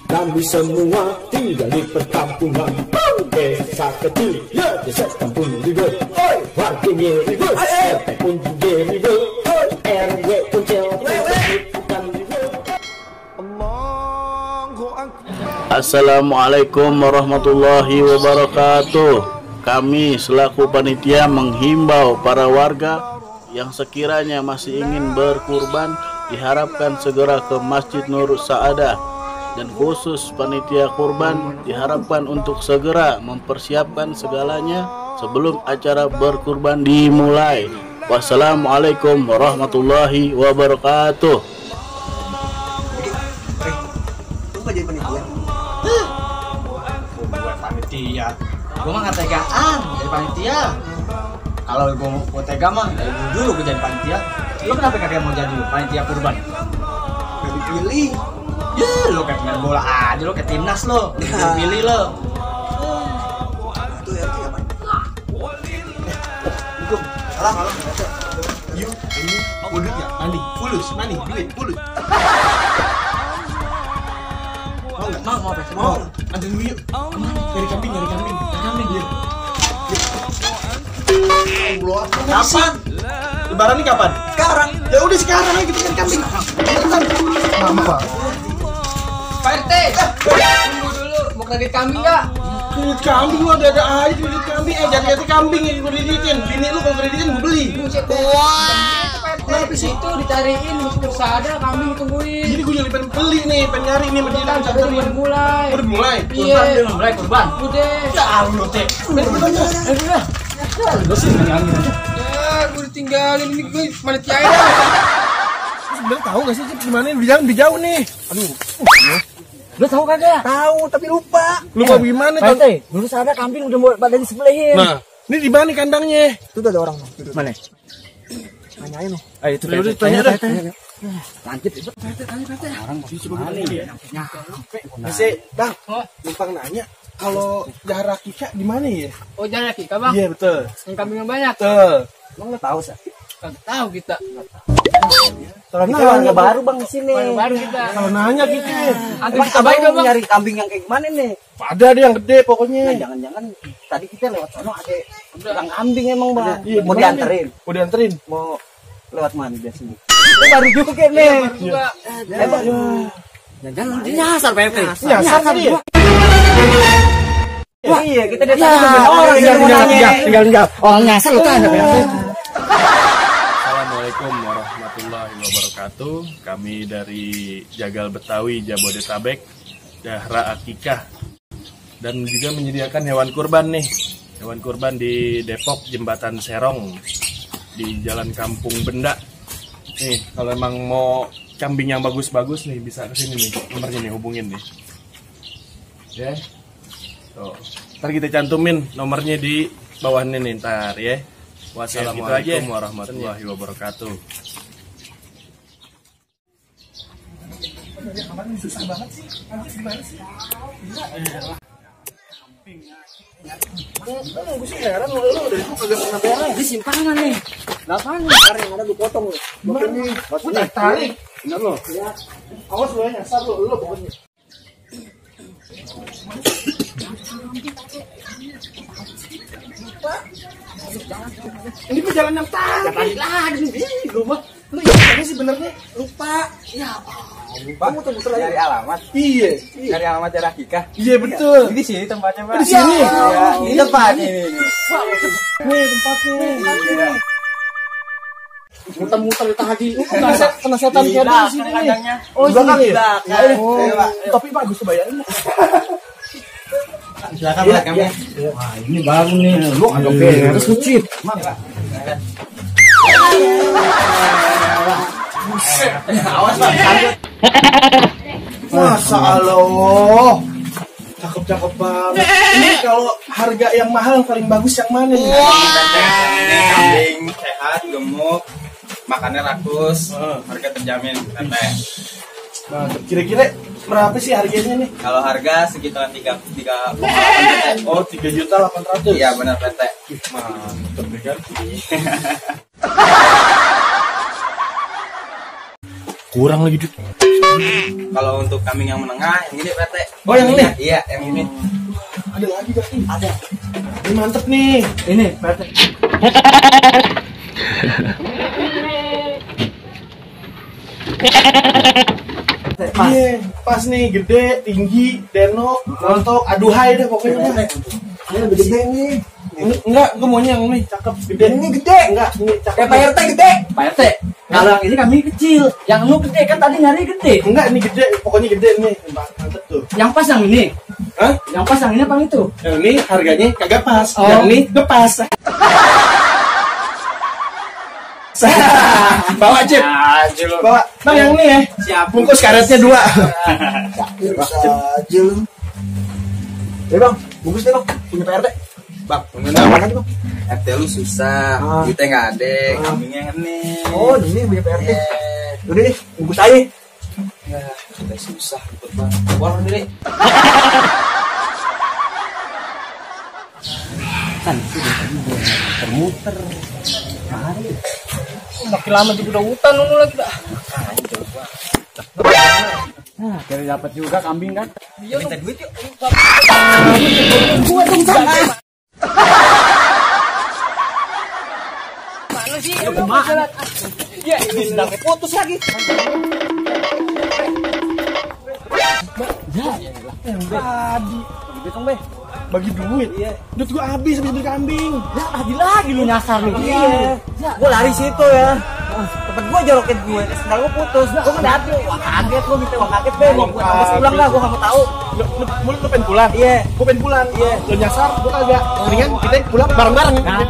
Kami semua tinggal di perkampungan, desa kecil, ya desa kampung ribut, warganya ribut, RT pun juga ribut, RW pun bukan ribut. Assalamualaikum warahmatullahi wabarakatuh. Kami selaku panitia menghimbau para warga yang sekiranya masih ingin berkurban diharapkan segera ke Masjid Nur Saadah, dan khusus panitia kurban diharapkan untuk segera mempersiapkan segalanya sebelum acara berkurban dimulai. Wassalamualaikum warahmatullahi wabarakatuh. Jadi panitia. Buat panitia. Gue mah nggak tegaan jadi panitia. Kalau gue mau tega mah dari dulu gue jadi panitia. Lo kenapa kagak mau jadi panitia kurban? Gak dipilih. Ya lo kayak main bola aja, lo kayak timnas lo. Dipilih lo. Itu ya apa? Itu salah. Yuk, ini udah ya, mandi, duit. Mau apa? Mau. Anterin gue yuk. Nyari kambing. Yuk. Kapan? Lebaran ini kapan? Sekarang. Ya udah sekarang aja kita cari kambing. Mama. Pak RT, tunggu dulu. Mau kredit kambing nggak? Kredit kambing lu ada aja kredit kambing. Jadi kambing yang gue kreditin. Bini lu kalau kreditin gue beli. Tapi situ dicariin Mr. Sada, kambing ditungguin. Jadi gue jadi pengen beli nih, pengen nyari nih Medina Udah mulai. Udah mulai. Iya. Udah mulai kurban. Udah. Ya lu teh. Udah. Lu sih ngalangin aja. Ya, gue ditinggalin ini gue panitia aja. Sebenarnya tahu gak sih gimana di jauh nih? Aduh. Lu tahu kagak? Tahu tapi lupa. Lupa gimana Pak RT, dulu Sada kambing udah mau badan disembelihin. Nah, ini di mana kandangnya? Itu ada orang. Mana? Tanyain lo. Ayo itu tanya. Lanjut itu. Orang masih coba gini ya. Masih, Bang. Numpang nanya, kalau Zahra Kika di mana ya? Oh, jalan lagi, Bang. Iya, betul. Yang kambing yang banyak. Betul. Emang lu tahu, Sa? Kagak tahu kita. Kalau Kita warga baru bang di sini. Baru kita. kalau nanya gitu. Antum Emang kita baik abang Bang. nyari kambing yang kayak gimana nih? Ada yang gede pokoknya. Nah, jangan-jangan tadi kita lewat sono ada yang kambing emang bang. Iya, Mau di mana dianterin? Mau dianterin. Mau lewat mana biasanya? Itu baru juga nih. Juga. Bang. Jangan dia nyasar Pak RT. Nyasar tadi ya? Iya, kita dari tadi nungguin orang Tinggal. Orang nyasar lu kan. Assalamualaikum warahmatullahi wabarakatuh. Kami dari Jagal Betawi Jabodetabek, Zahra Akikah, dan juga menyediakan hewan kurban nih. Hewan kurban di Depok Jembatan Serong di Jalan Kampung Benda. Nih, kalau emang mau kambing yang bagus-bagus nih bisa kesini nih, nomornya nih, hubungin nih. Ya. Tuh. Ntar kita cantumin nomornya di bawah nih ntar ya. Wassalamualaikum warahmatullahi wabarakatuh. Susah banget sih. Gimana sih? Gue sih heran lu dari itu kagak pernah beres. Di simpangan nih. Apaan nih? Karena yang ada gue potong lu. Gue tarik. Bener lo. Awas lu ya, nyasar lu pokoknya. Ini tuh jalan yang tarik. Tarik lagi nih. Rumah. Lu ini sih benernya lupa. Ya lupa. Muter-muter lagi. Dari alamat. Iya. Dari alamat Zahra Akikah. Iya betul. Di sini tempatnya Pak. Di sini. Ya, ini tempatnya ini. Nih tempatnya. Muter-muter tadi. Kena setan kayak di sini nih. Oh, sini. Tapi Pak bisa bayarin. Silakan Pak kami. Wah, ini baru nih. Lu agak beres lucit. Awas Pak. Masya Allah. Cakep banget. Ini kalau harga yang mahal paling bagus yang mana nih? Kambing sehat, gemuk, makannya rakus, harga terjamin, teteh. Nah, kira-kira berapa sih harganya nih? Kalau harga sekitaran 3,8 Oh, 3.800.000. Iya benar teteh. Mantap deh kan. Kurang lagi, Dut. Kalau untuk kambing yang menengah, yang ini Pak RT. Oh, yang ini? Iya, yang ini. Ada lagi gak nih? Ada. Ini mantep nih. Ini, Pak RT. Iya, pas nih, gede, tinggi, denok, rontok, aduhai deh pokoknya. Ini lebih gede nih. Enggak, gue maunya yang ini cakep, gede. Ini gede. Enggak, ini cakep. Kayak Pak RT gede. Pak RT. Kalau yang ini kami kecil. Yang lu gede kan tadi nyari gede. Enggak, ini gede, pokoknya gede nih. Mantep tuh. Yang pas yang ini. Hah? Yang pas yang ini apa itu? Yang ini harganya kagak pas. Oh. Yang ini ngepas. Bawa Cip. Bawa. Bang yang ini ya. Siap. Bungkus karetnya 2. Aja lu. Bang, bungkus deh bang. Punya Pak RT. Bang, Apa tadi bang? RT lu susah. Duitnya nggak ada. Kambingnya ini. Oh, ini punya Pak RT. Udah deh, bungkus aja. Ya, udah susah gitu bang. Keluar dulu. Kan itu udah tadi gua muter-muter. Mari. Makin lama juga udah hutan lu lagi dah. Nah, kira dapat juga kambing kan? Iya, minta duit yuk. Gua dong sana. Mana sih? Lu kemana? Ya, ini sedang putus lagi. Tadi. Gitu dong, Be. Bagi duit. Iya. Duit gua habis beli kambing. Ya, lagi lu nyasar lu. Iya. Gue lari situ ya. Tempat gue jorokin gue, sendal gue putus. Gue mendaki, wah kaget gue minta uang kaget deh. Gue harus pulang dah, gue gak mau tahu. Lu pengen pulang? Iya. Gue pengen pulang. Iya. Lu nyasar, gue kagak. Mendingan kita pulang bareng-bareng. Nah.